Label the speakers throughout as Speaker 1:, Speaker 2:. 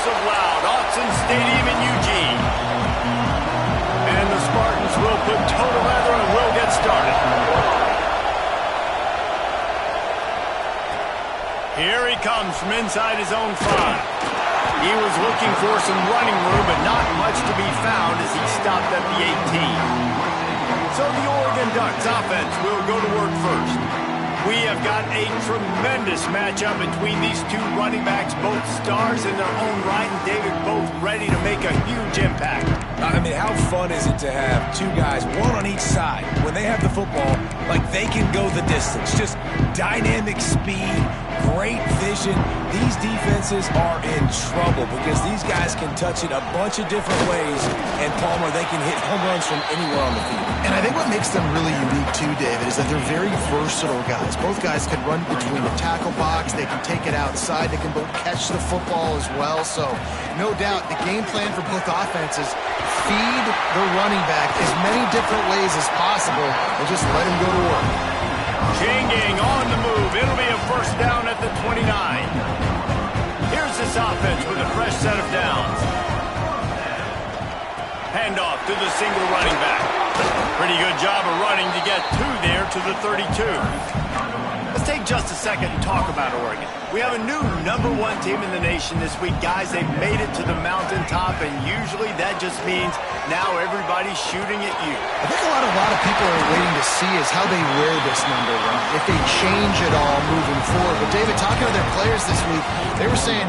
Speaker 1: of loud. Autzen Stadium in Eugene. And the Spartans will put toe to leather and will get started. Here he comes from inside his own 5. He was looking for some running room, but not much to be found as he stopped at the 18. So the Oregon Ducks offense will go to work first. We have got a tremendous matchup between these two running backs, both stars in their own right, and David, both ready to make a huge impact.
Speaker 2: I mean, how fun is it to have two guys, one on each side, when they have the football, like they can go the distance. Just dynamic speed, great vision. These defenses are in trouble because these guys can touch it a bunch of different ways, and Palmer, they can hit home runs from anywhere on the field.
Speaker 3: And I think what makes them really unique too, David, is that they're very versatile guys. Both guys can run between the tackle box. They can take it outside. They can both catch the football as well. So, no doubt, the game plan for both offenses, feed the running back as many different ways as possible and just let him go to work.
Speaker 1: Changing on the move. It'll be a first down at the 29. Here's this offense with a fresh set of downs. Handoff to the single running back. Pretty good job of running to get there to the 32. Let's take just a second and talk about Oregon. We have a new #1 team in the nation this week. Guys, they've made it to the mountaintop, and usually that just means now everybody's shooting at you.
Speaker 3: I think a lot of people are waiting to see is how they wear this #1, if they change it all moving forward. But, David, talking to their players this week, they were saying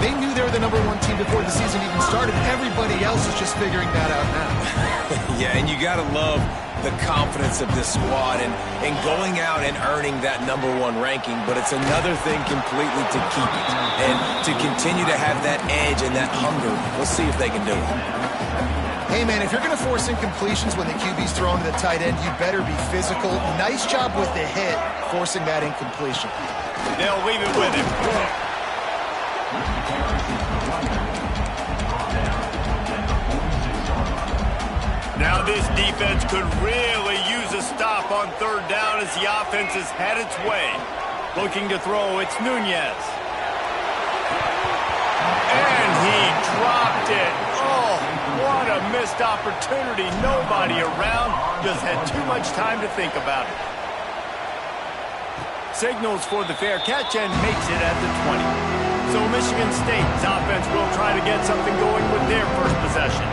Speaker 3: they knew they were the #1 team before the season even started. Everybody else is just figuring that out now.
Speaker 2: Yeah, and you got to love the confidence of this squad and going out and earning that #1 ranking, but it's another thing completely to keep it and to continue to have that edge and that hunger. We'll see if they can do it.
Speaker 3: Hey, man, if you're going to force incompletions when the QB's thrown to the tight end, you better be physical. Nice job with the hit, forcing that incompletion.
Speaker 1: They'll leave it with him. Now this defense could really use a stop on third down as the offense has had its way. Looking to throw, it's Nunez. And he dropped it. Oh, what a missed opportunity. Nobody around. Just had too much time to think about it. Signals for the fair catch and makes it at the 20. So Michigan State's offense will try to get something going with their first possession.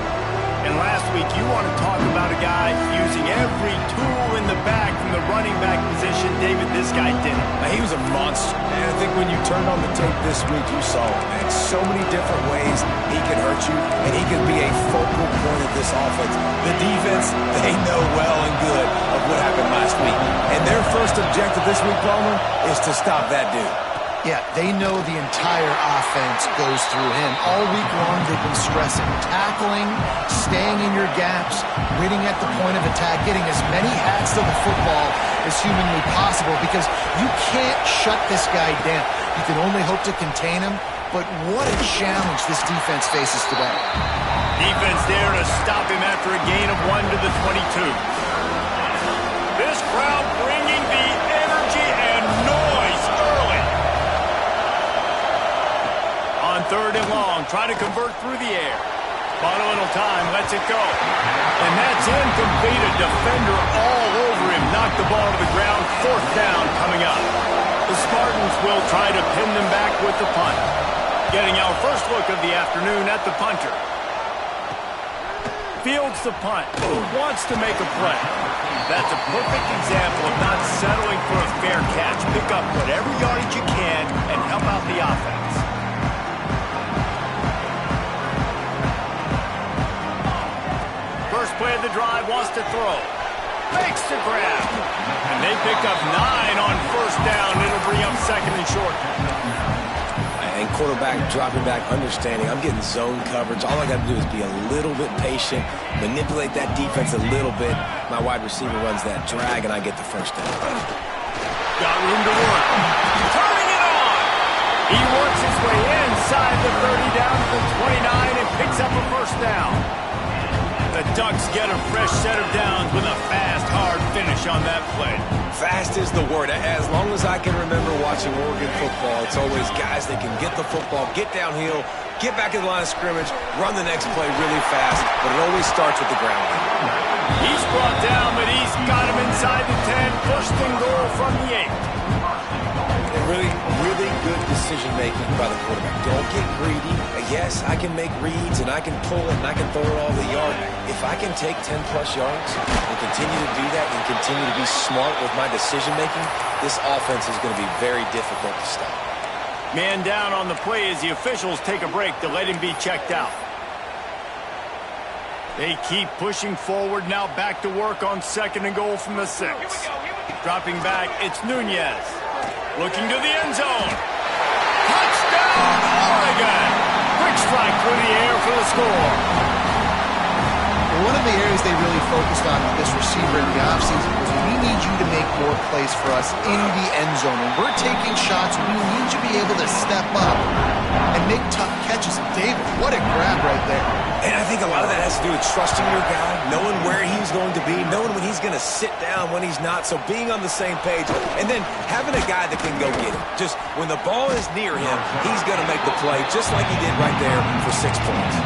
Speaker 1: And last week, you want to talk about a guy using every tool in the bag from the running back position. David, this guy did it.
Speaker 2: Now, he was a monster. And I think when you turned on the tape this week, you saw it, man. So many different ways he can hurt you, and he can be a focal point of this offense. The defense, they know well and good of what happened last week. And their first objective this week, Palmer, is to stop that dude.
Speaker 3: Yeah, they know the entire offense goes through him. All week long, they've been stressing tackling, staying in your gaps, winning at the point of attack, getting as many hats to the football as humanly possible because you can't shut this guy down. You can only hope to contain him, but what a challenge this defense faces today.
Speaker 1: Defense there to stop him after a gain of 1 to the 22. This crowd bringing the energy and noise early. On third and long, try to convert through the air. Bought a little time, lets it go. And that's incomplete. A defender all over him. Knocked the ball to the ground. Fourth down coming up. The Spartans will try to pin them back with the punt. Getting our first look of the afternoon at the punter. Fields the punt. Wants to make a play. That's a perfect example of not settling for a fair catch. Pick up whatever yardage you can and help out the offense. First play of the drive, wants to throw. Makes the grab. And they pick up 9 on first down. It'll bring up second and short.
Speaker 2: And quarterback dropping back, understanding I'm getting zone coverage. All I got to do is be a little bit patient, manipulate that defense a little bit. My wide receiver runs that drag, and I get the first down.
Speaker 1: Got room to work. Turning it on. He works his way inside the 30 down to the 29 and picks up a first down. The Ducks get a fresh set of downs with a fast, hard finish on that play.
Speaker 2: Fast is the word. As long as I can remember watching Oregon football, it's always guys that can get the football, get downhill, get back in the line of scrimmage, run the next play really fast, but it always starts with the ground game.
Speaker 1: He's brought down, but he's got him inside the 10. First and goal from the 8.
Speaker 2: Really good decision-making by the quarterback. Don't get greedy. Yes, I can make reads, and I can pull it, and I can throw it all the yard. If I can take 10-plus yards and continue to do that and continue to be smart with my decision-making, this offense is going to be very difficult to stop.
Speaker 1: Man down on the play as the officials take a break to let him be checked out. They keep pushing forward, now back to work on second and goal from the 6. Dropping back, it's Nunez. Looking to the end zone. Touchdown, Oregon! Quick strike through the air for the score.
Speaker 3: One of the areas they really focused on with this receiver in the offseason was we need you to make more plays for us in the end zone. When we're taking shots, we need you to be able to step up and make tough catches. And David, what a grab right there.
Speaker 2: And I think a lot of that has to do with trusting your guy, knowing where he's going to be, knowing when he's going to sit down, when he's not, so being on the same page, and then having a guy that can go get him. Just when the ball is near him, he's going to make the play, just like he did right there for 6 points.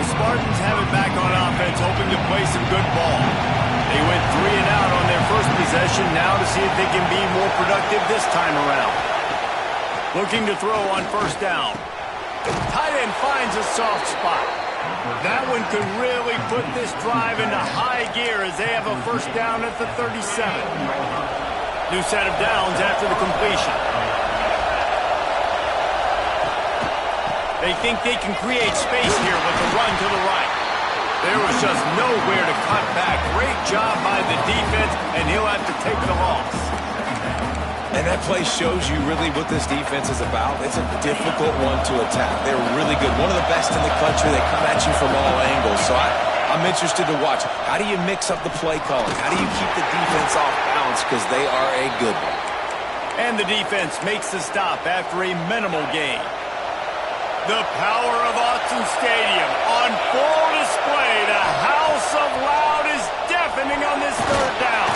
Speaker 1: The Spartans have it back on offense, hoping to play some good ball. They went 3 and out on their first possession, now to see if they can be more productive this time around. Looking to throw on first down. Tight end finds a soft spot. That one could really put this drive into high gear as they have a first down at the 37. New set of downs after the completion. They think they can create space here with the run to the right. There was just nowhere to cut back. Great job by the defense, and he'll have to take the loss.
Speaker 2: And that play shows you really what this defense is about. It's a difficult one to attack. They're really good. One of the best in the country. They come at you from all angles. So I'm interested to watch. How do you mix up the play calling? How do you keep the defense off balance? Because they are a good one.
Speaker 1: And the defense makes the stop after a minimal gain. The power of Autzen Stadium on full display. The house of loud is deafening on this third down.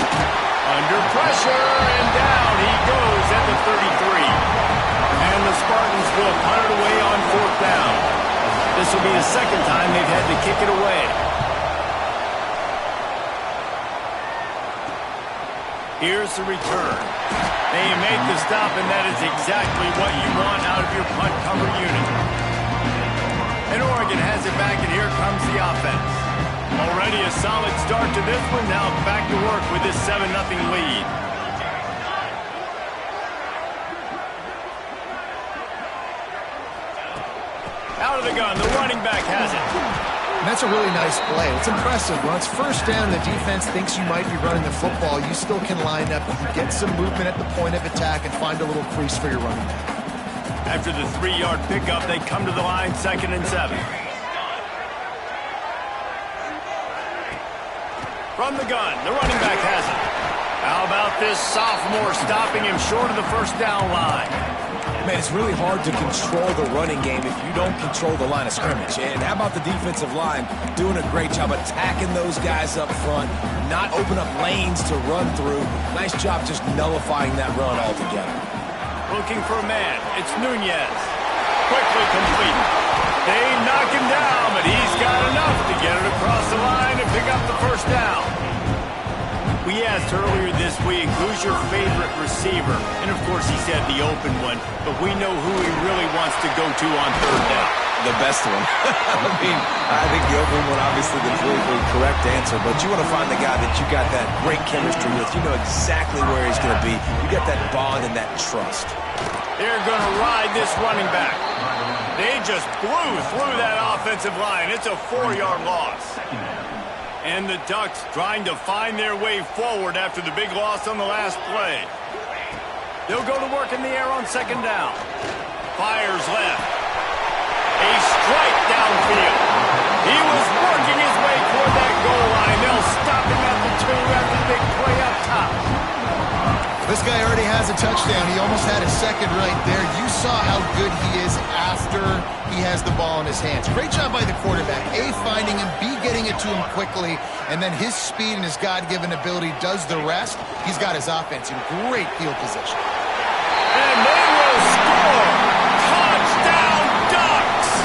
Speaker 1: Under pressure, and down he goes at the 33. And the Spartans will punt it away on fourth down. This will be the second time they've had to kick it away. Here's the return. They make the stop, and that is exactly what you want out of your punt cover unit. And Oregon has it back, and here comes the offense. Already a solid start to this one. Now back to work with this 7-0 lead. Out of the gun, the running back has it.
Speaker 3: And that's a really nice play. It's impressive. When it's first down, the defense thinks you might be running the football. You still can line up, you can get some movement at the point of attack and find a little crease for your running back.
Speaker 1: After the 3-yard pickup, they come to the line, 2nd and 7. From the gun, the running back has it. How about this sophomore stopping him short of the first down line?
Speaker 2: Man, it's really hard to control the running game if you don't control the line of scrimmage. And how about the defensive line doing a great job attacking those guys up front, not open up lanes to run through. Nice job just nullifying that run altogether.
Speaker 1: Looking for a man. It's Nunez. Quickly complete. They knock him down, but he's got enough to get it across the line and pick up the first down. We asked earlier this week, who's your favorite receiver? And, of course, he said the open one, but we know who he really wants to go to on third down.
Speaker 2: The best one. I think the open one, obviously, the politically correct answer, but you want to find the guy that you got that great chemistry with. You know exactly where he's going to be. You got that bond and that trust.
Speaker 1: They're going to ride this running back. They just blew through that offensive line. It's a 4-yard loss. And the Ducks trying to find their way forward after the big loss on the last play. They'll go to work in the air on second down. Fires left. A strike downfield. He was working his way toward that goal line. They'll stop him at the 2 after the big play up top.
Speaker 3: This this guy already has a touchdown. He almost had his second right there. You saw how good he is after he has the ball in his hands. Great job by the quarterback. A, finding him, B, getting it to him quickly, and then his speed and his God-given ability does the rest. He's got his offense in great field position.
Speaker 1: And they will score! Touchdown, Ducks!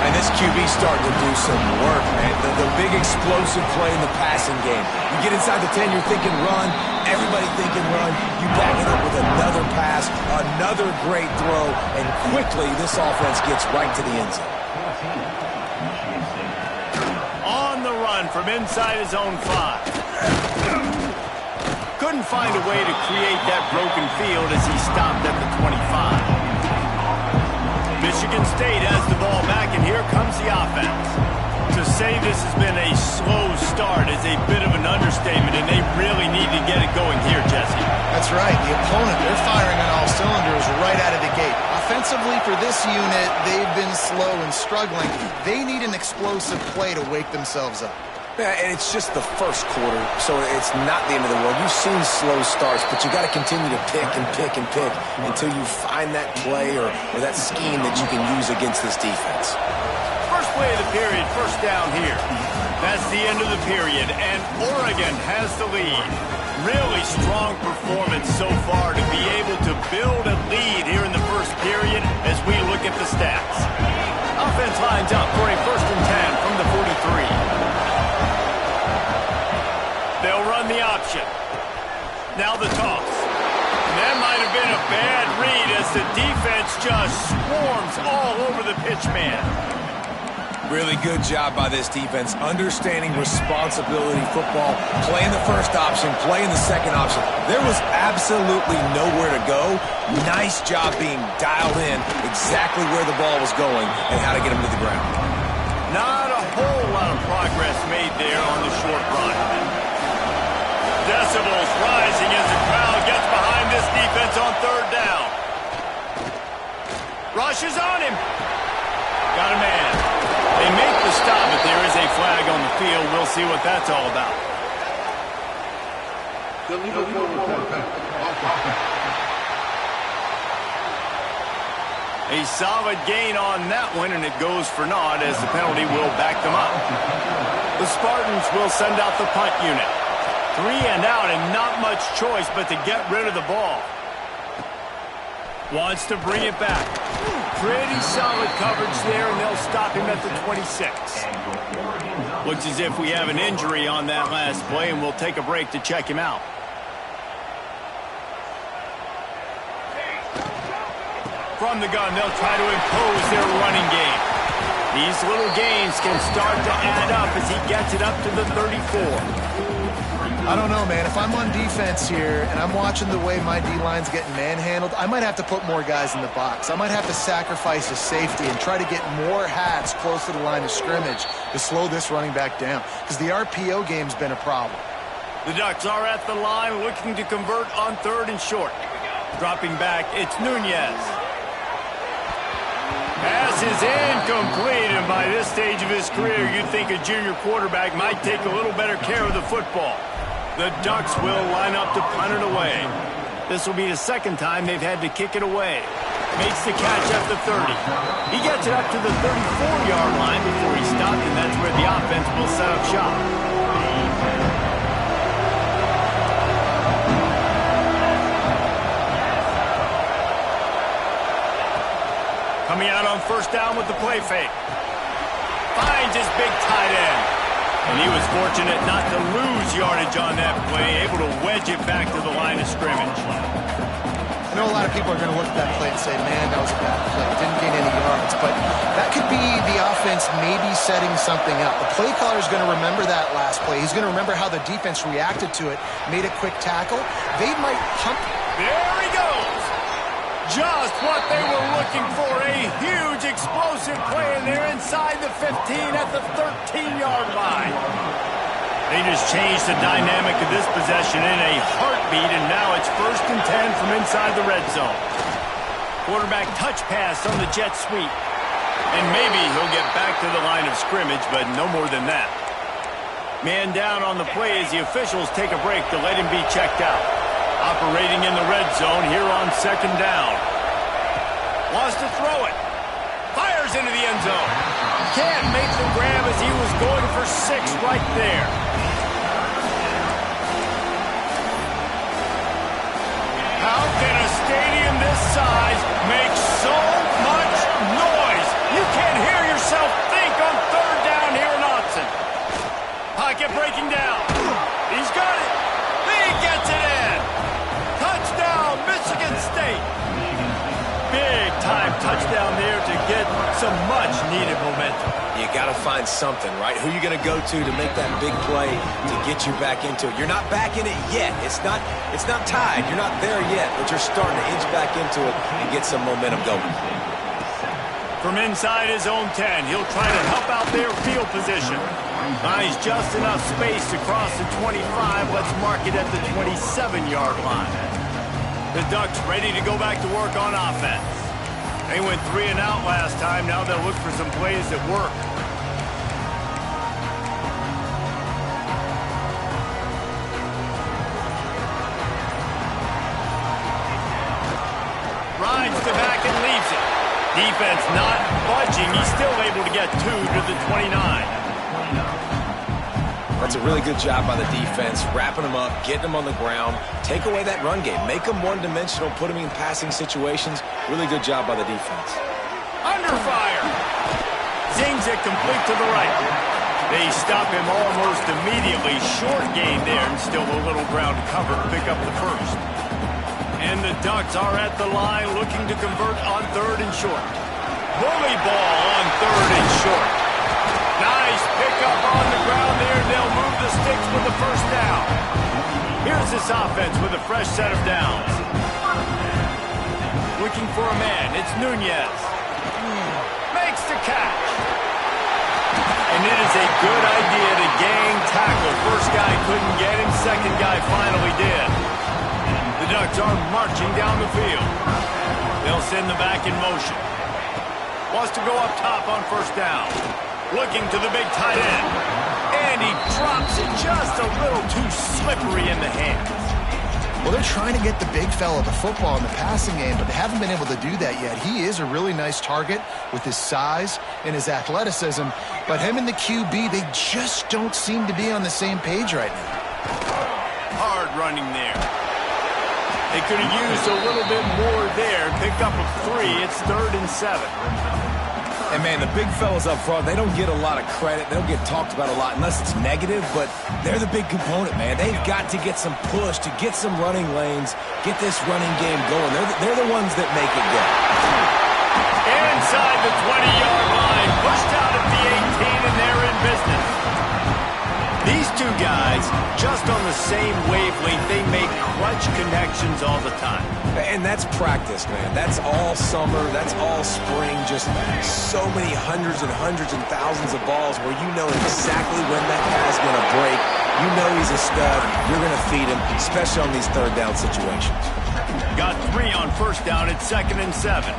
Speaker 2: And this QB's starting to do some work, man. The big explosive play in the passing game. You get inside the 10, you're thinking run. Everybody thinking run. You back it up with another pass, another great throw, and quickly this offense gets right to the end zone.
Speaker 1: On the run from inside his own 5. Couldn't find a way to create that broken field as he stopped at the 25. Michigan State has the ball back, and here comes the offense. To say this has been a slow start is a bit of an understatement, and they really need to get it going here, Jesse.
Speaker 3: That's right. The opponent, they're firing on all cylinders right out of the gate. Offensively, for this unit, they've been slow and struggling. They need an explosive play to wake themselves up.
Speaker 2: Yeah, and it's just the first quarter, so it's not the end of the world. You've seen slow starts, but you got to continue to pick and pick and pick until you find that play or that scheme that you can use against this defense.
Speaker 1: First play of the period, first down here. That's the end of the period, and Oregon has the lead. Really strong performance so far to be able to build a lead here in the first period as we look at the stats. Offense lines up for a 1st and 10 from the 43. They'll run the option. Now the toss. And that might have been a bad read as the defense just swarms all over the pitch man.
Speaker 2: Really good job by this defense, understanding responsibility football, playing the first option, playing the second option. There was absolutely nowhere to go. Nice job being dialed in exactly where the ball was going and how to get him to the ground.
Speaker 1: Not a whole lot of progress made there on the short run. Decibels rising as the crowd gets behind this defense on 3rd down. Rush is on him. Got a man. They make the stop, but there is a flag on the field. We'll see what that's all about. A solid gain on that one, and it goes for naught as the penalty will back them up. The Spartans will send out the punt unit. 3 and out, and not much choice but to get rid of the ball. Wants to bring it back. Pretty solid coverage there, and they'll stop him at the 26. Looks as if we have an injury on that last play, and we'll take a break to check him out. From the gun, they'll try to impose their running game. These little gains can start to add up as he gets it up to the 34.
Speaker 3: I don't know, man. If I'm on defense here and I'm watching the way my D-line's getting manhandled, I might have to put more guys in the box. I might have to sacrifice a safety and try to get more hats close to the line of scrimmage to slow this running back down, because the RPO game's been a problem.
Speaker 1: The Ducks are at the line looking to convert on 3rd and short. Dropping back, it's Nunez. Pass is incomplete, and by this stage of his career, you'd think a junior quarterback might take a little better care of the football. The Ducks will line up to punt it away. This will be the 2nd time they've had to kick it away. Makes the catch at the 30. He gets it up to the 34-yard line before he stopped, and that's where the offense will set up shop. Coming out on 1st down with the play fake. Finds his big tight end. And he was fortunate not to lose yardage on that play, able to wedge it back to the line of scrimmage.
Speaker 3: I know a lot of people are going to look at that play and say, man, that was a bad play. Didn't gain any yards. But that could be the offense maybe setting something up. The play caller is going to remember that last play. He's going to remember how the defense reacted to it, made a quick tackle. They might pump.
Speaker 1: There he goes. Just what they were looking for, a huge explosive play, and they're inside the 15 at the 13-yard line. They just changed the dynamic of this possession in a heartbeat, and now it's 1st and 10 from inside the red zone. Quarterback touch pass on the jet sweep, and maybe he'll get back to the line of scrimmage, but no more than that. Man down on the play as the officials take a break to let him be checked out. Operating in the red zone here on second down. Wants to throw it. Fires into the end zone. Can't make the grab as he was going for 6 right there. How can a stadium this size make so much noise? You can't hear yourself think on third down here in Autzen. Pocket breaking down. He's got it. He gets it in. Touchdown, Michigan State. Big time touchdown there to get some much-needed momentum.
Speaker 2: You got to find something, right? Who you going to go to make that big play to get you back into it? You're not back in it yet. It's not tied. You're not there yet, but you're starting to inch back into it and get some momentum going.
Speaker 1: From inside his own 10, he'll try to help out their field position. Buys just enough space to cross the 25. Let's mark it at the 27-yard line. The Ducks ready to go back to work on offense. They went 3 and out last time. Now they'll look for some plays that work. Rides the back and leaves it. Defense not budging. He's still able to get 2 to the 29.
Speaker 2: That's a really good job by the defense, wrapping them up, getting them on the ground, take away that run game, make them one-dimensional, put them in passing situations. Really good job by the defense.
Speaker 1: Under fire. Zings it complete to the right. They stop him almost immediately. Short gain there and still a little ground cover to pick up the first. And the Ducks are at the line looking to convert on 3rd and short. Bully ball on 3rd and short. Nice pickup on the ground there. They'll move the sticks with the first down. Here's this offense with a fresh set of downs. Looking for a man. It's Nunez. Makes the catch. And it is a good idea to gang tackle. First guy couldn't get him. Second guy finally did. The Ducks are marching down the field. They'll send the back in motion. Wants to go up top on first down. Looking to the big tight end. And he drops it just a little too slippery in the hands.
Speaker 3: Well, they're trying to get the big fella the football in the passing game, but they haven't been able to do that yet. He is a really nice target with his size and his athleticism, but him and the QB, they just don't seem to be on the same page right now.
Speaker 1: Hard running there. They could have used a little bit more there. Pick up a 3. It's 3rd and 7.
Speaker 2: And, man, the big fellas up front, they don't get a lot of credit. They don't get talked about a lot unless it's negative, but they're the big component, man. They've got to get some push, to get some running lanes, get this running game going. They're the ones that make it go.
Speaker 1: Inside the 20-yard line, pushed out at the 18, and they're in business. These two guys, just on the same wavelength, they make clutch connections all the time.
Speaker 2: And that's practice, man. That's all summer. That's all spring. Just so many hundreds and thousands of balls where you know exactly when that pass is going to break. You know he's a stud. You're going to feed him, especially on these third down situations.
Speaker 1: Got 3 on first down at 2nd and 7.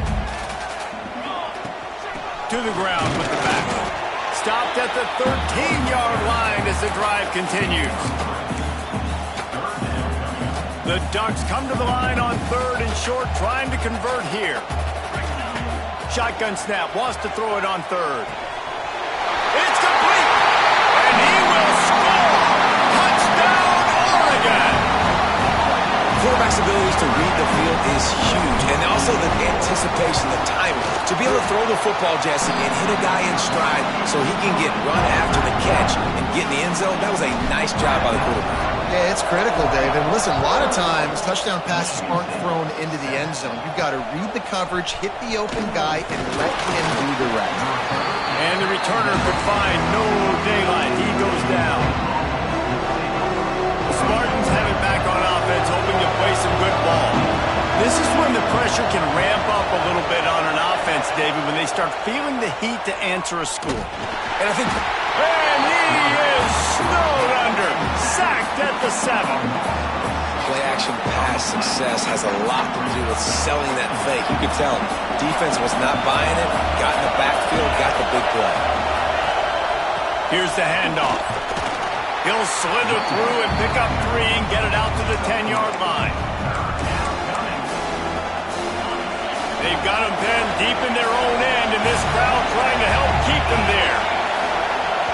Speaker 1: To the ground with the back. Stopped at the 13-yard line as the drive continues. The Ducks come to the line on 3rd and short, trying to convert here. Shotgun snap, wants to throw it on 3rd. It's complete! And he will score! Touchdown, Oregon!
Speaker 2: Quarterback's abilities to read the field is huge, and also the anticipation, the timing. To be able to throw the football, Jesse, and hit a guy in stride so he can get run after the catch and get in the end zone, that was a nice job by the quarterback.
Speaker 3: Yeah, it's critical, Dave. And listen, a lot of times touchdown passes aren't thrown into the end zone. You've got to read the coverage, hit the open guy, and let him do the rest.
Speaker 1: And the returner could find no daylight. He goes down. The Spartans have it back on offense, hoping to play some good ball. This is when the pressure can ramp up a little bit on an offense, David, when they start feeling the heat to answer a score.
Speaker 2: And I think...
Speaker 1: And he is snowed under. Sacked at the 7.
Speaker 2: Play-action pass success has a lot to do with selling that fake. You could tell defense was not buying it, got in the backfield, got the big play.
Speaker 1: Here's the handoff. He'll slither through and pick up 3 and get it out to the 10-yard line. They've got him pinned deep in their own end, and this crowd trying to help keep them there.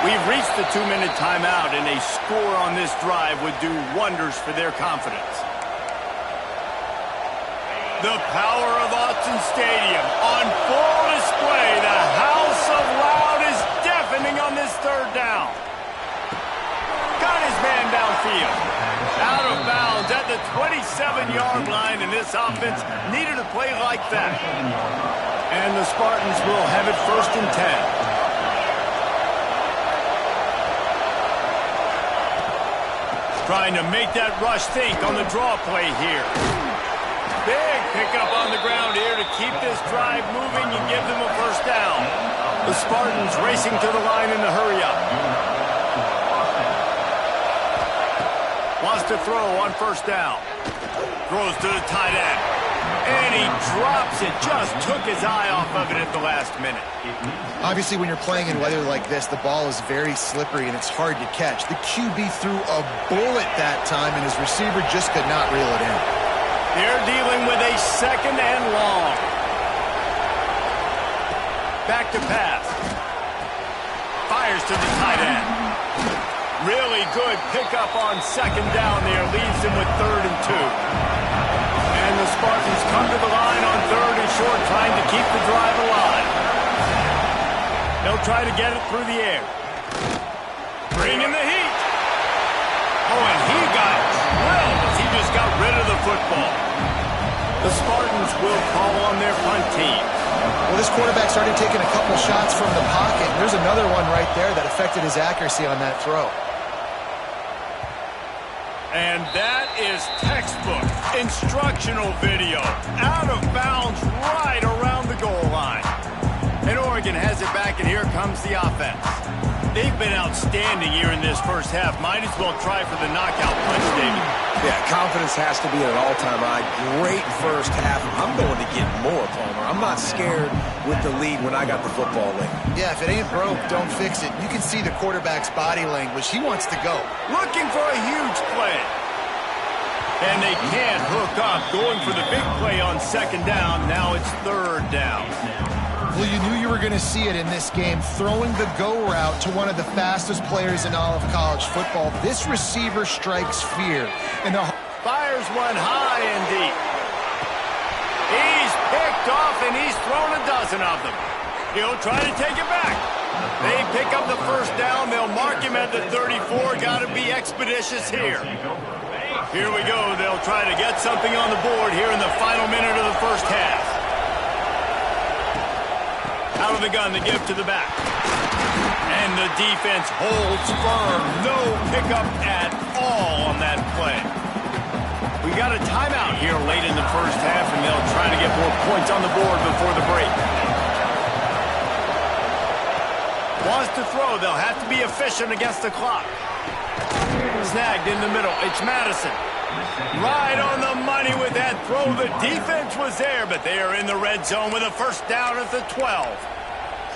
Speaker 1: We've reached the 2-minute timeout, and a score on this drive would do wonders for their confidence. The power of Autzen Stadium on full display. The house of loud is deafening on this 3rd down. Got his man downfield. Out of bounds at the 27-yard line, and this offense needed a play like that. And the Spartans will have it 1st and 10. Trying to make that rush think on the draw play here. Big pickup on the ground here to keep this drive moving and give them a 1st down. The Spartans racing to the line in the hurry-up. Wants to throw on 1st down. Throws to the tight end. And he drops it. Just took his eye off of it at the last minute.
Speaker 3: Obviously, when you're playing in weather like this, the ball is very slippery and it's hard to catch. The QB threw a bullet that time, and his receiver just could not reel it in.
Speaker 1: They're dealing with a 2nd and long. Back to pass. Fires to the tight end. Really good pickup on 2nd down there. Leaves them with 3rd and 2. And the Spartans come to the line on 3rd and short, trying to keep the drive alive. They'll try to get it through the air. Bringing the heat. Oh, and he got drilled as he just got rid of the football. The Spartans will call on their punt team.
Speaker 3: Well, this quarterback started taking a couple shots from the pocket. There's another one right there that affected his accuracy on that throw.
Speaker 1: And that is textbook instructional video. Out of bounds right around the goal line. And Oregon has it back, and here comes the offense. They've been outstanding here in this 1st half. Might as well try for the knockout punch, David.
Speaker 2: Yeah, confidence has to be at an all-time high. Great 1st half. I'm going to get more, Palmer. I'm not scared with the lead when I got the football in.
Speaker 3: Yeah, if it ain't broke, don't fix it. You can see the quarterback's body language. He wants to go.
Speaker 1: Looking for a huge play. And they can't hook up. Going for the big play on 2nd down. Now it's 3rd down.
Speaker 3: Well, you knew you were going to see it in this game, throwing the go route to one of the fastest players in all of college football. This receiver strikes fear. And
Speaker 1: fires one high and deep. He's picked off, and he's thrown a dozen of them. He'll try to take it back. They pick up the 1st down. They'll mark him at the 34. Got to be expeditious here. Here we go. They'll try to get something on the board here in the final minute of the 1st half. Out of the gun, the give to the back. And the defense holds firm. No pickup at all on that play. We got a timeout here late in the 1st half, and they'll try to get more points on the board before the break. Wants to throw. They'll have to be efficient against the clock. Snagged in the middle. It's Madison. Right on the money with that throw. The defense was there, but they are in the red zone with a 1st down at the 12.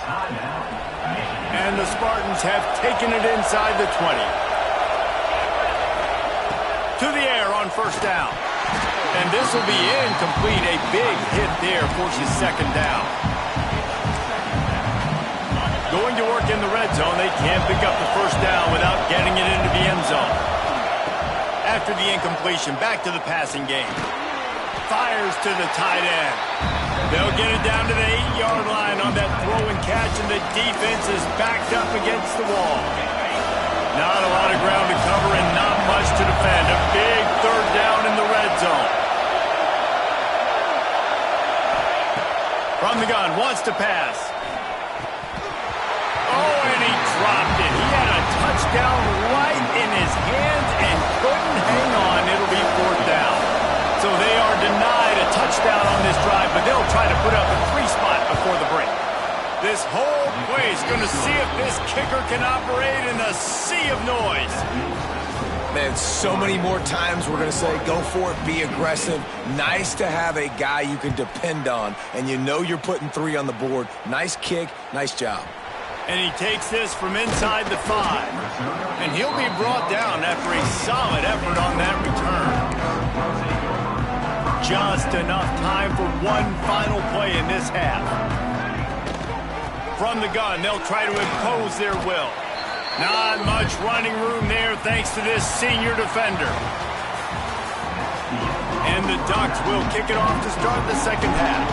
Speaker 1: And the Spartans have taken it inside the 20. To the air on 1st down. And this will be incomplete. A big hit there forces 2nd down. Going to work in the red zone. They can't pick up the 1st down without getting it into the end zone. After the incompletion, back to the passing game. Fires to the tight end. They'll get it down to the 8-yard line on that throw and catch, and the defense is backed up against the wall. Not a lot of ground to cover and not much to defend. A big 3rd down in the red zone. From the gun, wants to pass. Oh, and he dropped it. He had a touchdown right in his hands and couldn't hang on. It'll be 4th down. So they are denied a touchdown on this drive, but they'll try to put up a 3 spot before the break. This whole play is going to see if this kicker can operate in the sea of noise.
Speaker 2: Man, so many more times we're going to say, go for it, be aggressive. Nice to have a guy you can depend on, and you know you're putting 3 on the board. Nice kick, nice job.
Speaker 1: And he takes this from inside the 5. And he'll be brought down after a solid effort on that return. Just enough time for one final play in this half. From the gun, they'll try to impose their will. Not much running room there thanks to this senior defender. And the Ducks will kick it off to start the second half.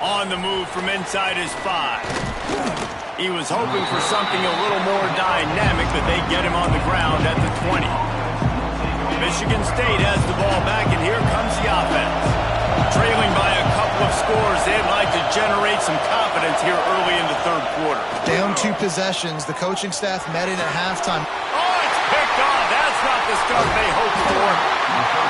Speaker 1: On the move from inside his 5. He was hoping for something a little more dynamic, but they get him on the ground at the 20. Michigan State has the ball back, and here comes the offense. Trailing by a couple of scores, they'd like to generate some confidence here early in the third quarter.
Speaker 3: Down 2 possessions. The coaching staff met in at halftime.
Speaker 1: Oh, it's picked off. That's not the start they hoped for.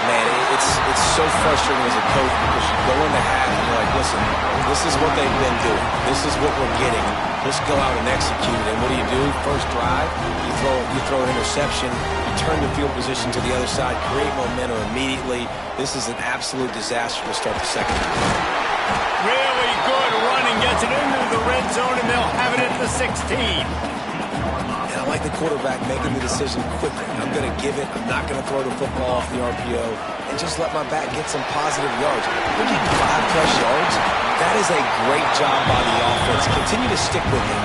Speaker 2: Man, it's so frustrating as a coach because you go into half and you're like, listen, this is what they've been doing. This is what we're getting. Let's go out and execute. And what do? First drive, you throw an interception, you turn the field position to the other side, create momentum immediately. This is an absolute disaster to start the second half.
Speaker 1: Really good running, gets it into the red zone, and they'll have it at the 16.
Speaker 2: And I like the quarterback making the decision quickly. I'm going to give it. I'm not going to throw the football off the RPO and just let my back get some positive yards. We're getting 5+ yards. That is a great job by the offense. Continue to stick with him.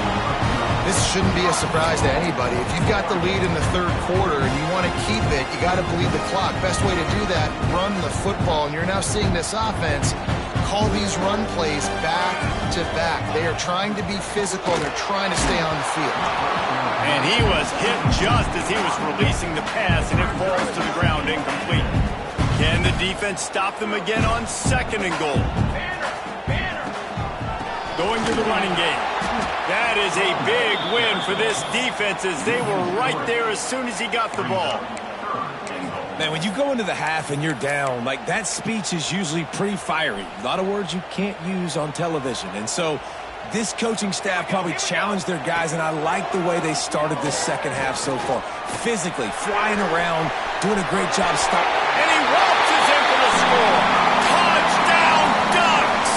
Speaker 3: This shouldn't be a surprise to anybody. If you've got the lead in the third quarter and you want to keep it, you got to bleed the clock. Best way to do that, run the football. And you're now seeing this offense call these run plays back to back. They are trying to be physical. They're trying to stay on the field.
Speaker 1: And he was hit just as he was releasing the pass, and it falls to the ground incomplete. Can the defense stop them again on 2nd and goal? Going to the running game. That is a big win for this defense as they were right there as soon as he got the ball.
Speaker 2: Man, when you go into the half and you're down, like that speech is usually pretty fiery. A lot of words you can't use on television. And so this coaching staff probably challenged their guys, and I like the way they started this second half so far. Physically, flying around, doing a great job stopping.
Speaker 1: And he waltzes in for the score. Touchdown, Ducks!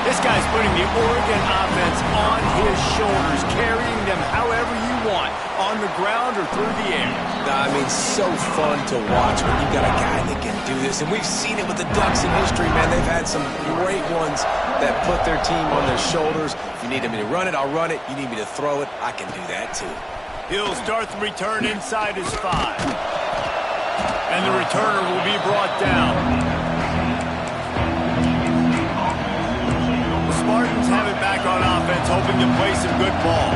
Speaker 1: This guy's putting the Oregon offense on his shoulders, carrying them however you want, on the ground or through the air.
Speaker 2: I mean, so fun to watch when you've got a guy that can do this. And we've seen it with the Ducks in history, man. They've had some great ones that put their team on their shoulders. If you need me to run it, I'll run it. You need me to throw it, I can do that too.
Speaker 1: He'll start the return inside his 5. And the returner will be brought down. The Spartans have it back on offense, hoping to play some good ball.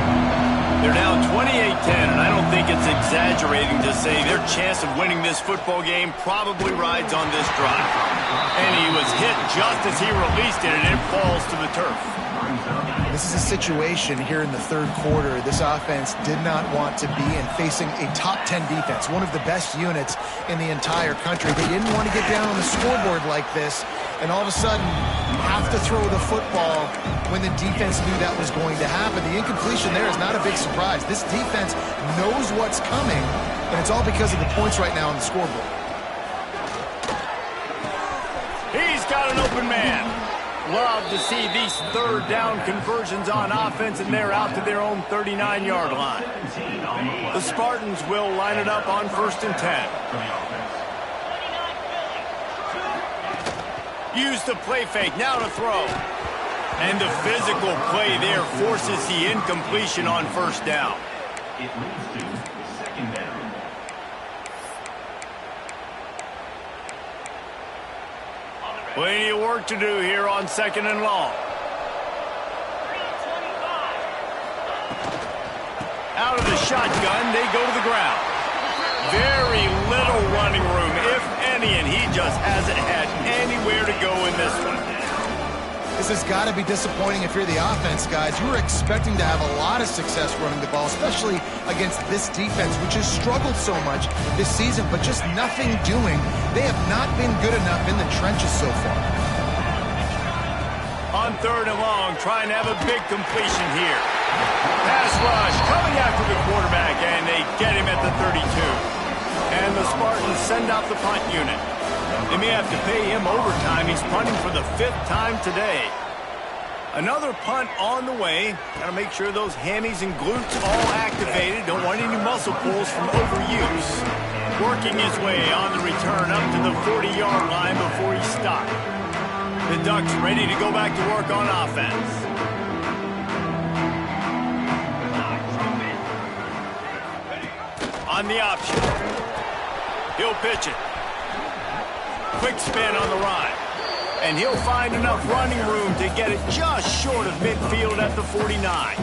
Speaker 1: They're down 28-10, and I don't think it's exaggerating to say their chance of winning this football game probably rides on this drive. And he was hit just as he released it, and it falls to the turf.
Speaker 3: This is a situation here in the third quarter this offense did not want to be in, facing a top 10 defense, one of the best units in the entire country. They didn't want to get down on the scoreboard like this and all of a sudden have to throw the football when the defense knew that was going to happen. The incompletion there is not a big surprise. This defense knows what's coming, and it's all because of the points right now on the scoreboard.
Speaker 1: He's got an open man. Love to see these third down conversions on offense, and they're out to their own 39-yard line. The Spartans will line it up on 1st and 10. Use the play fake, now to throw. And the physical play there forces the incompletion on 1st down. It moves to 2nd down. Plenty of work to do here on 2nd and long. Out of the shotgun, they go to the ground. Very little running room, if any, and he just hasn't had anywhere to go in this one.
Speaker 3: This has got to be disappointing if you're the offense, guys. You were expecting to have a lot of success running the ball, especially against this defense, which has struggled so much this season, but just nothing doing. They have not been good enough in the trenches so far.
Speaker 1: On 3rd and long, trying to have a big completion here. Pass rush coming after the quarterback, and they get him at the 32. And the Spartans send out the punt unit. They may have to pay him overtime. He's punting for the 5th time today. Another punt on the way. Got to make sure those hammies and glutes all activated. Don't want any muscle pulls from overuse. Working his way on the return up to the 40-yard line before he stopped. The Ducks ready to go back to work on offense. On the option. He'll pitch it. Quick spin on the run. And he'll find enough running room to get it just short of midfield at the 49.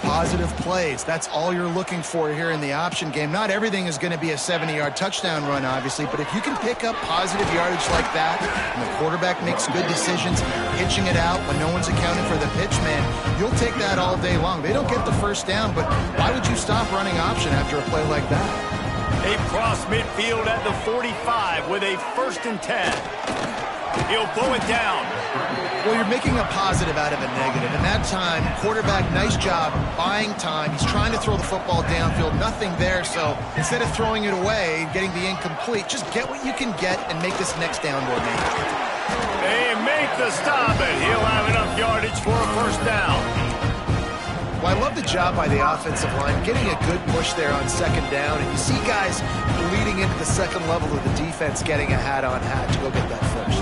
Speaker 3: Positive plays. That's all you're looking for here in the option game. Not everything is going to be a 70-yard touchdown run, obviously, but if you can pick up positive yardage like that, and the quarterback makes good decisions, pitching it out when no one's accounting for the pitch man, you'll take that all day long. They don't get the first down, but why would you stop running option after a play like that?
Speaker 1: They cross midfield at the 45 with a 1st and 10. He'll pull it down.
Speaker 3: Well, you're making a positive out of a negative. And that time, quarterback, nice job buying time. He's trying to throw the football downfield. Nothing there, so instead of throwing it away, getting the incomplete, just get what you can get and make this next down more manageable.
Speaker 1: They make the stop, and he'll have enough yardage for a 1st down.
Speaker 3: Well, I love the job by the offensive line, getting a good push there on 2nd down. And you see guys leading into the 2nd level of the defense getting a hat-on-hat to go get that first.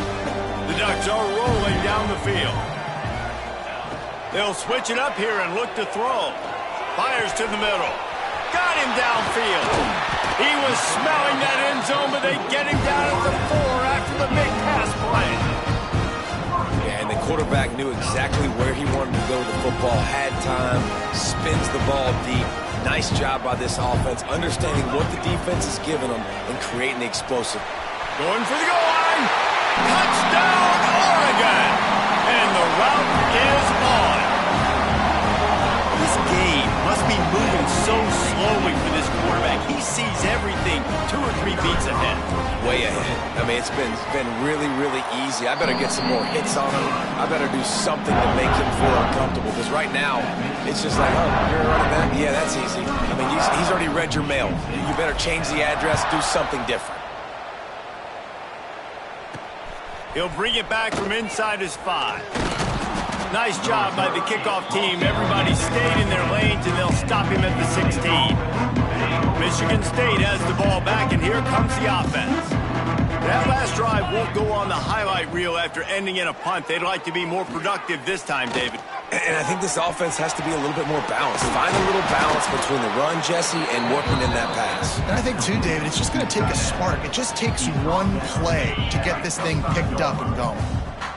Speaker 1: The Ducks are rolling down the field. They'll switch it up here and look to throw. Fires to the middle. Got him downfield. He was smelling that end zone, but they get him down at the 4 after the big pass play.
Speaker 2: Yeah, and the quarterback knew exactly where he wanted to go with the football, had time, spins the ball deep. Nice job by this offense, understanding what the defense is giving them and creating the explosive.
Speaker 1: Going for the goal line. Touchdown, Oregon! And the route is on. This game must be moving so slowly for this quarterback. He sees everything 2 or 3 beats ahead.
Speaker 2: Way ahead. I mean, it's been really, really easy. I better get some more hits on him. I better do something to make him feel uncomfortable. Because right now, it's just like, oh, you're running back? Yeah, that's easy. I mean, he's already read your mail. You better change the address, do something different.
Speaker 1: He'll bring it back from inside his 5. Nice job by the kickoff team. Everybody stayed in their lanes, and they'll stop him at the 16. Michigan State has the ball back, and here comes the offense. That last drive won't go on the highlight reel after ending in a punt. They'd like to be more productive this time, David.
Speaker 2: And I think this offense has to be a little bit more balanced. Find a little balance between the run, Jesse, and working in that pass.
Speaker 3: And I think, too, David, it's just going to take a spark. It just takes one play to get this thing picked up and going.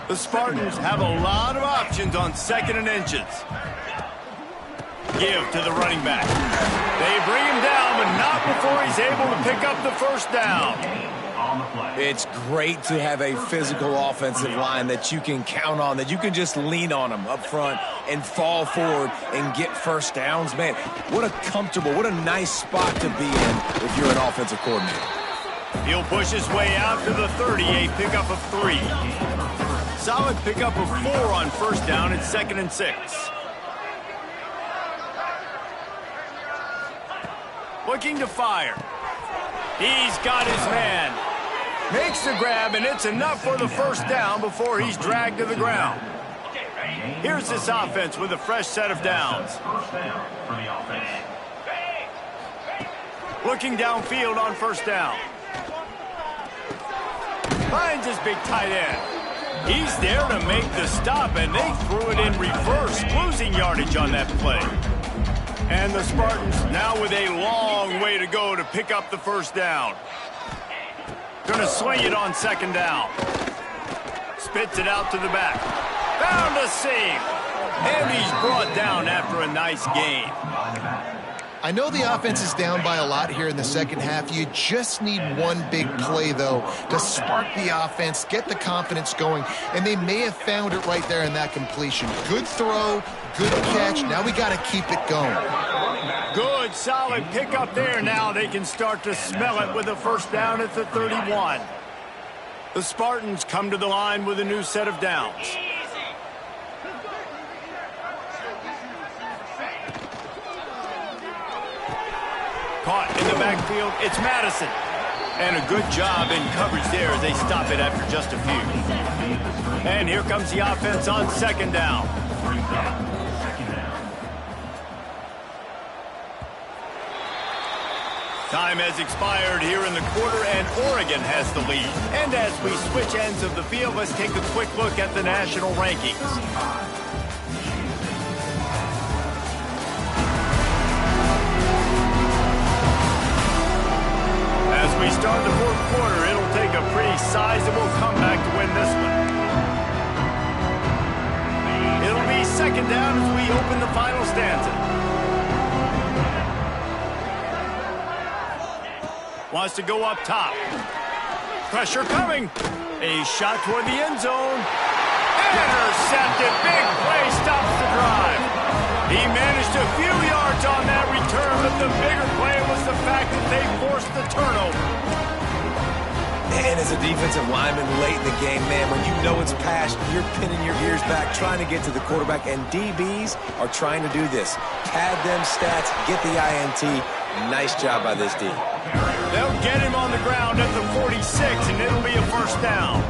Speaker 1: The Spartans have a lot of options on 2nd and inches. Give to the running back. They bring him down, but not before he's able to pick up the 1st down.
Speaker 2: It's great to have a physical offensive line that you can count on, that you can just lean on them up front and fall forward and get 1st downs. Man, what a comfortable, what a nice spot to be in if you're an offensive coordinator.
Speaker 1: He'll push his way out to the 30, a pickup of 3. Solid pickup of 4 on 1st down at 2nd and 6. Looking to fire. He's got his man. Makes the grab, and it's enough for the 1st down before he's dragged to the ground. Here's this offense with a fresh set of downs. Looking downfield on 1st down. Finds his big tight end. He's there to make the stop, and they threw it in reverse, losing yardage on that play. And the Spartans now with a long way to go to pick up the 1st down. Gonna swing it on 2nd down. Spits it out to the back. Found a seam. And he's brought down after a nice gain.
Speaker 3: I know the offense is down by a lot here in the 2nd half. You just need one big play, though, to spark the offense, get the confidence going, and they may have found it right there in that completion. Good throw, good catch. Now we got to keep it going.
Speaker 1: Good, solid pickup there. Now they can start to smell it with a 1st down at the 31. The Spartans come to the line with a new set of downs. Caught in the backfield, it's Madison. And a good job in coverage there as they stop it after just a few. And here comes the offense on second down. Time has expired here in the quarter, and Oregon has the lead. And as we switch ends of the field, let's take a quick look at the national rankings. As we start the fourth quarter, it'll take a pretty sizable comeback to win this one. It'll be second down as we open the final stanza. Wants to go up top. Pressure coming. A shot toward the end zone. Intercepted. Big play stops the drive. He managed a few yards on that return, but the bigger play was the fact that they forced the turnover.
Speaker 2: And as a defensive lineman late in the game, man, when you know it's past, you're pinning your ears back, trying to get to the quarterback, and DBs are trying to do this. Pad them stats, get the INT. Nice job by this D.
Speaker 1: They'll get him on the ground at the 46, and it'll be a first down.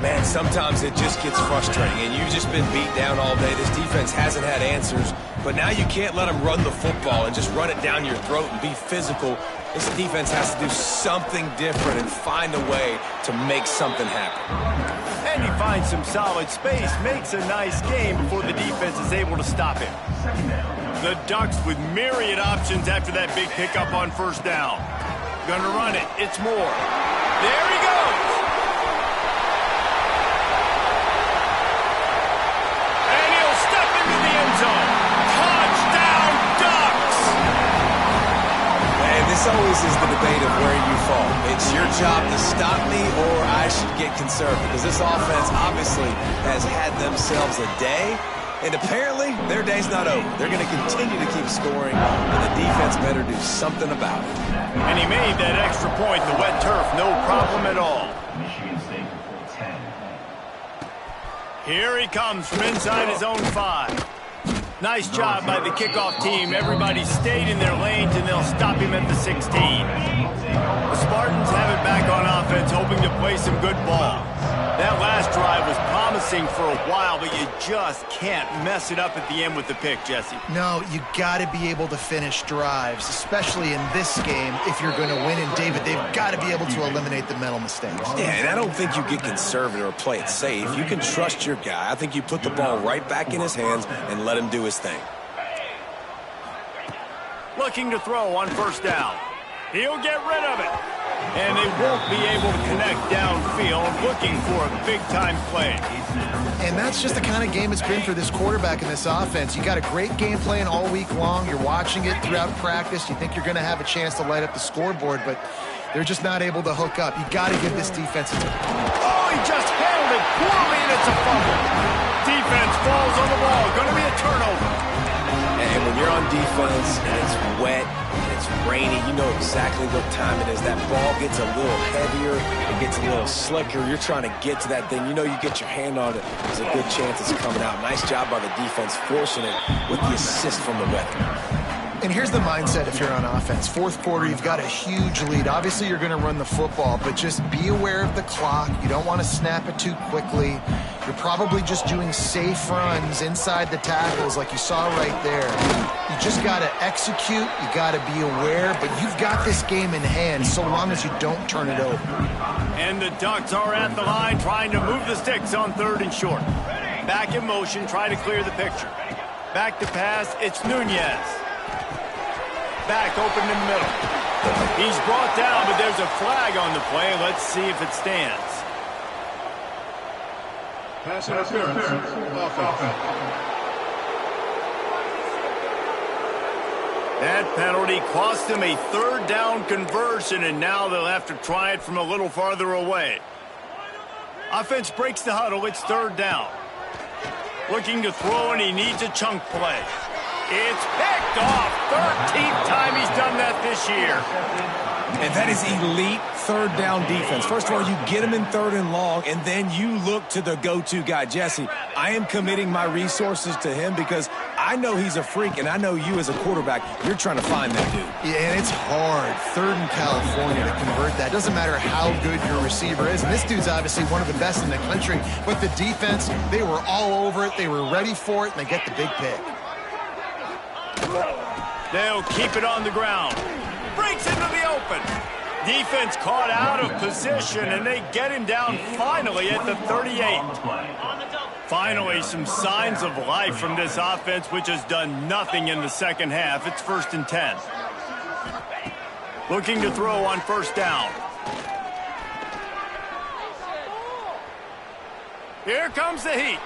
Speaker 2: Man, sometimes it just gets frustrating, and you've just been beat down all day. This defense hasn't had answers, but now you can't let them run the football and just run it down your throat and be physical. This defense has to do something different and find a way to make something happen.
Speaker 1: And he finds some solid space, makes a nice game before the defense is able to stop him. The Ducks with myriad options after that big pickup on first down. Gonna run it. It's Moore. There he goes. And he'll step into the end zone. Touchdown, Ducks!
Speaker 2: And this always is the debate of where you fall. It's your job to stop me, or I should get conservative, because this offense obviously has had themselves a day. And apparently, their day's not over. They're going to continue to keep scoring, and the defense better do something about it.
Speaker 1: And he made that extra point, the wet turf, no problem at all. Here he comes from inside his own 5. Nice job by the kickoff team. Everybody stayed in their lanes, and they'll stop him at the 16. The Spartans have it back on offense, hoping to play some good ball. That last drive was promising for a while, but you just can't mess it up at the end with the pick, Jesse.
Speaker 3: No, you got to be able to finish drives, especially in this game. If you're going to win, and David, they've got to be able to eliminate the mental mistakes.
Speaker 2: Yeah, and I don't think you get conservative or play it safe. You can trust your guy. I think you put the ball right back in his hands and let him do his thing.
Speaker 1: Looking to throw on first down. He'll get rid of it. And they won't be able to connect downfield, looking for a big-time play.
Speaker 3: And that's just the kind of game it's been for this quarterback in this offense. You got a great game plan all week long. You're watching it throughout practice. You think you're going to have a chance to light up the scoreboard, but they're just not able to hook up. You got to give this defense a time.
Speaker 1: Oh, he just handled it poorly, and it's a fumble. Defense falls on the ball. Going to be a turnover.
Speaker 2: And when you're on defense and it's wet and it's rainy, you know exactly what time it is. That ball gets a little heavier, it gets a little slicker. You're trying to get to that thing. You know you get your hand on it, there's a good chance it's coming out. Nice job by the defense forcing it with the assist from the weather.
Speaker 3: And here's the mindset if you're on offense. Fourth quarter, you've got a huge lead. Obviously, you're going to run the football, but just be aware of the clock. You don't want to snap it too quickly. You're probably just doing safe runs inside the tackles like you saw right there. You just got to execute. You got to be aware, but you've got this game in hand so long as you don't turn it over.
Speaker 1: And the Ducks are at the line trying to move the sticks on 3rd and short. Back in motion, try to clear the picture. Back to pass, it's Nunez. Back open in the middle. He's brought down, but there's a flag on the play. Let's see if it stands.
Speaker 4: Pass interference.
Speaker 1: That penalty cost him a 3rd down conversion, and now they'll have to try it from a little farther away. Offense breaks the huddle. It's 3rd down. Looking to throw, and he needs a chunk play. It's picked off. 13th time he's done that this year.
Speaker 2: And that is elite third down defense. First of all, you get him in third and long, and then you look to the go-to guy. Jesse, I am committing my resources to him because I know he's a freak, and I know you as a quarterback, you're trying to find that dude.
Speaker 3: Yeah, and it's hard, third in California, to convert that. Doesn't matter how good your receiver is. And this dude's obviously one of the best in the country. But the defense, they were all over it. They were ready for it, and they get the big pick.
Speaker 1: They'll keep it on the ground. Breaks into the open. Defense caught out of position, and they get him down finally at the 38. Finally, some signs of life from this offense, which has done nothing in the second half. It's 1st and 10. Looking to throw on first down. Here comes the heat.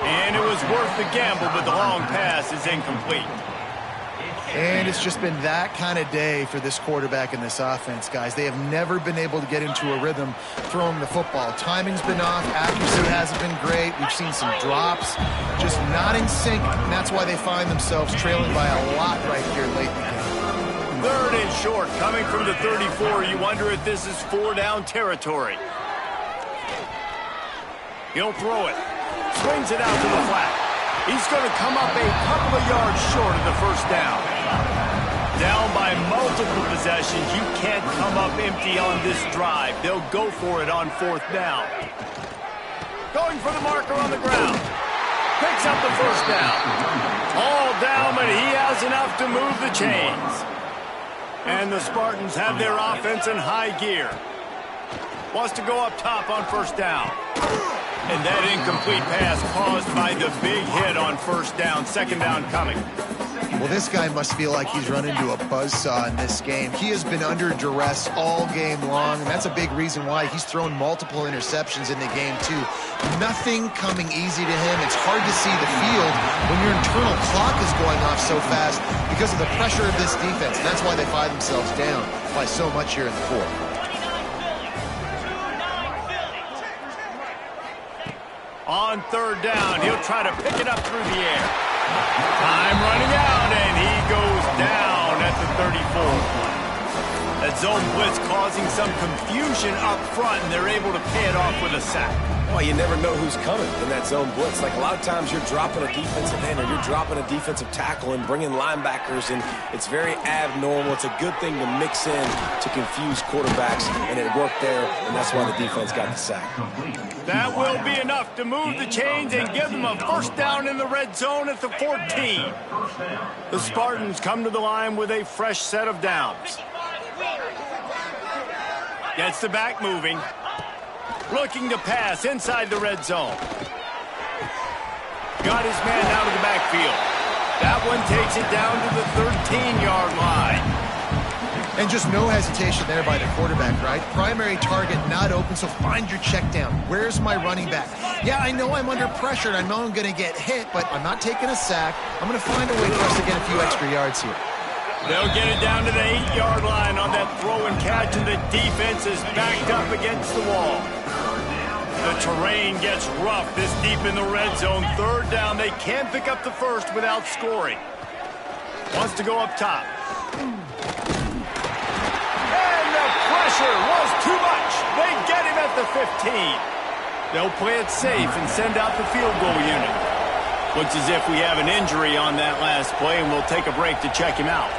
Speaker 1: And it was worth the gamble, but the long pass is incomplete.
Speaker 3: And it's just been that kind of day for this quarterback and this offense, guys. They have never been able to get into a rhythm throwing the football. Timing's been off. Accuracy hasn't been great. We've seen some drops. Just not in sync, and that's why they find themselves trailing by a lot right here late in the game.
Speaker 1: 3rd and short, coming from the 34. You wonder if this is 4-down territory. He'll throw it. Swings it out to the flat. He's going to come up a couple of yards short of the first down. Down by multiple possessions. You can't come up empty on this drive. They'll go for it on 4th down. Going for the marker on the ground. Picks up the first down. All down, but he has enough to move the chains. And the Spartans have their offense in high gear. Wants to go up top on first down. And that incomplete pass caused by the big hit on first down. 2nd down coming.
Speaker 3: Well, this guy must feel like he's run into a buzzsaw in this game. He has been under duress all game long, and that's a big reason why he's thrown multiple interceptions in the game, too. Nothing coming easy to him. It's hard to see the field when your internal clock is going off so fast because of the pressure of this defense, and that's why they find themselves down by so much here in the 4th.
Speaker 1: On 3rd down, he'll try to pick it up through the air. Time running out, and he goes down at the 34. That zone blitz causing some confusion up front, and they're able to pay it off with a sack.
Speaker 2: Well, you never know who's coming in that zone blitz. Like a lot of times you're dropping a defensive end or you're dropping a defensive tackle and bringing linebackers, and it's very abnormal. It's a good thing to mix in to confuse quarterbacks, and it worked there, and that's why the defense got the sack.
Speaker 1: That will be enough to move the chains and give them a first down in the red zone at the 14. The Spartans come to the line with a fresh set of downs. Gets the back moving. Looking to pass inside the red zone. Got his man out of the backfield. That one takes it down to the 13-yard line.
Speaker 3: And just no hesitation there by the quarterback, right? Primary target not open, so find your check down. Where's my running back? Yeah, I know I'm under pressure, and I know I'm going to get hit, but I'm not taking a sack. I'm going to find a way for us to get a few extra yards here.
Speaker 1: They'll get it down to the 8-yard line on that throw and catch, and the defense is backed up against the wall. The terrain gets rough this deep in the red zone. 3rd down, they can't pick up the first without scoring. Wants to go up top. And the pressure was too much. They get him at the 15. They'll play it safe and send out the field goal unit. Looks as if we have an injury on that last play, and we'll take a break to check him out.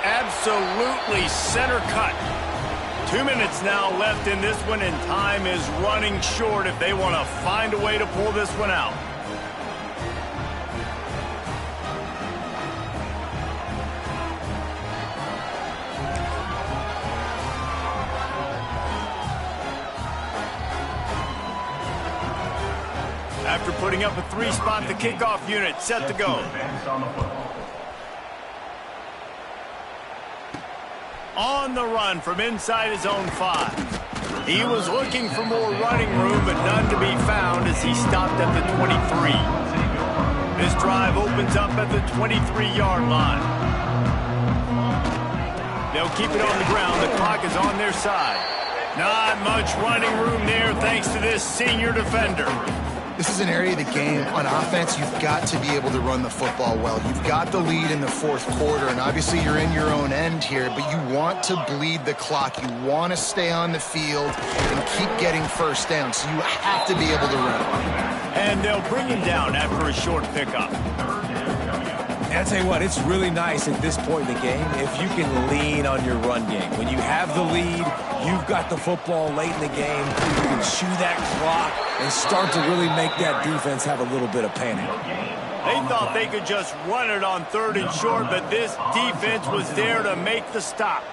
Speaker 1: Absolutely center cut. 2 minutes now left in this one, and time is running short if they want to find a way to pull this one out. After putting up a 3-spot, the kickoff unit set to go. On the run from inside his own 5. He was looking for more running room, but none to be found as he stopped at the 23. This drive opens up at the 23-yard line. They'll keep it on the ground. The clock is on their side. Not much running room there thanks to this senior defender.
Speaker 3: This is an area of the game. On offense, you've got to be able to run the football well. You've got the lead in the fourth quarter, and obviously you're in your own end here, but you want to bleed the clock. You want to stay on the field and keep getting first down, so you have to be able to run.
Speaker 1: And they'll bring him down after a short pickup.
Speaker 2: And I'll tell you what, it's really nice at this point in the game if you can lean on your run game. When you have the lead, you've got the football late in the game, you can chew that clock and start to really make that defense have a little bit of panic.
Speaker 1: They thought they could just run it on 3rd and short, but this defense was there to make the stop.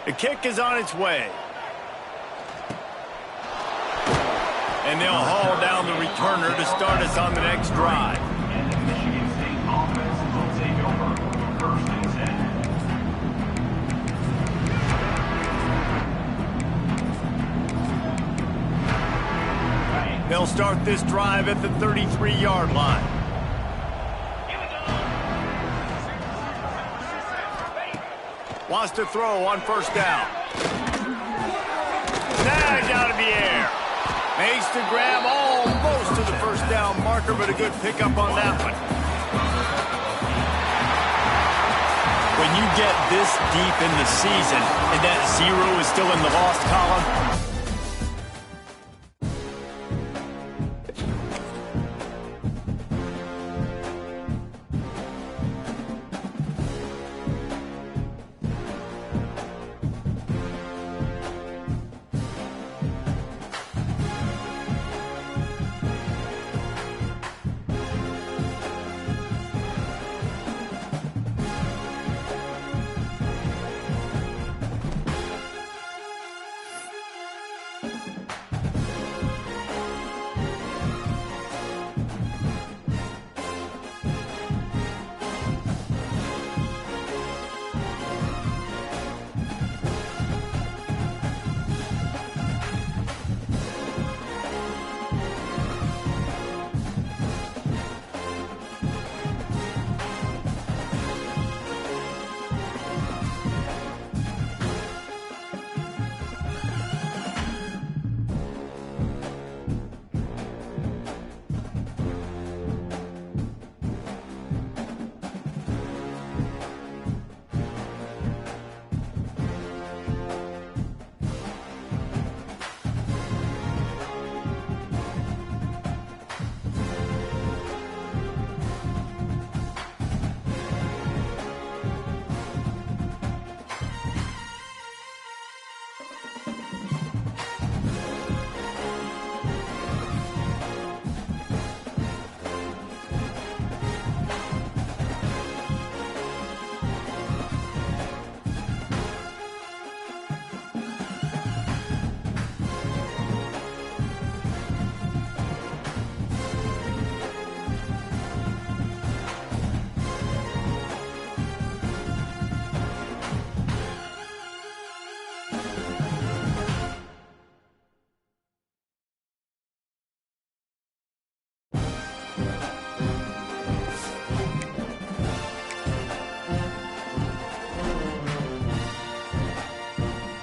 Speaker 1: The kick is on its way. And they'll haul down the returner to start us on the next drive. They'll start this drive at the 33-yard line. Wants to throw on 1st down. Snagged out of the air. Makes the grab almost to the 1st down marker, but a good pickup on that one. When you get this deep in the season and that 0 is still in the lost column,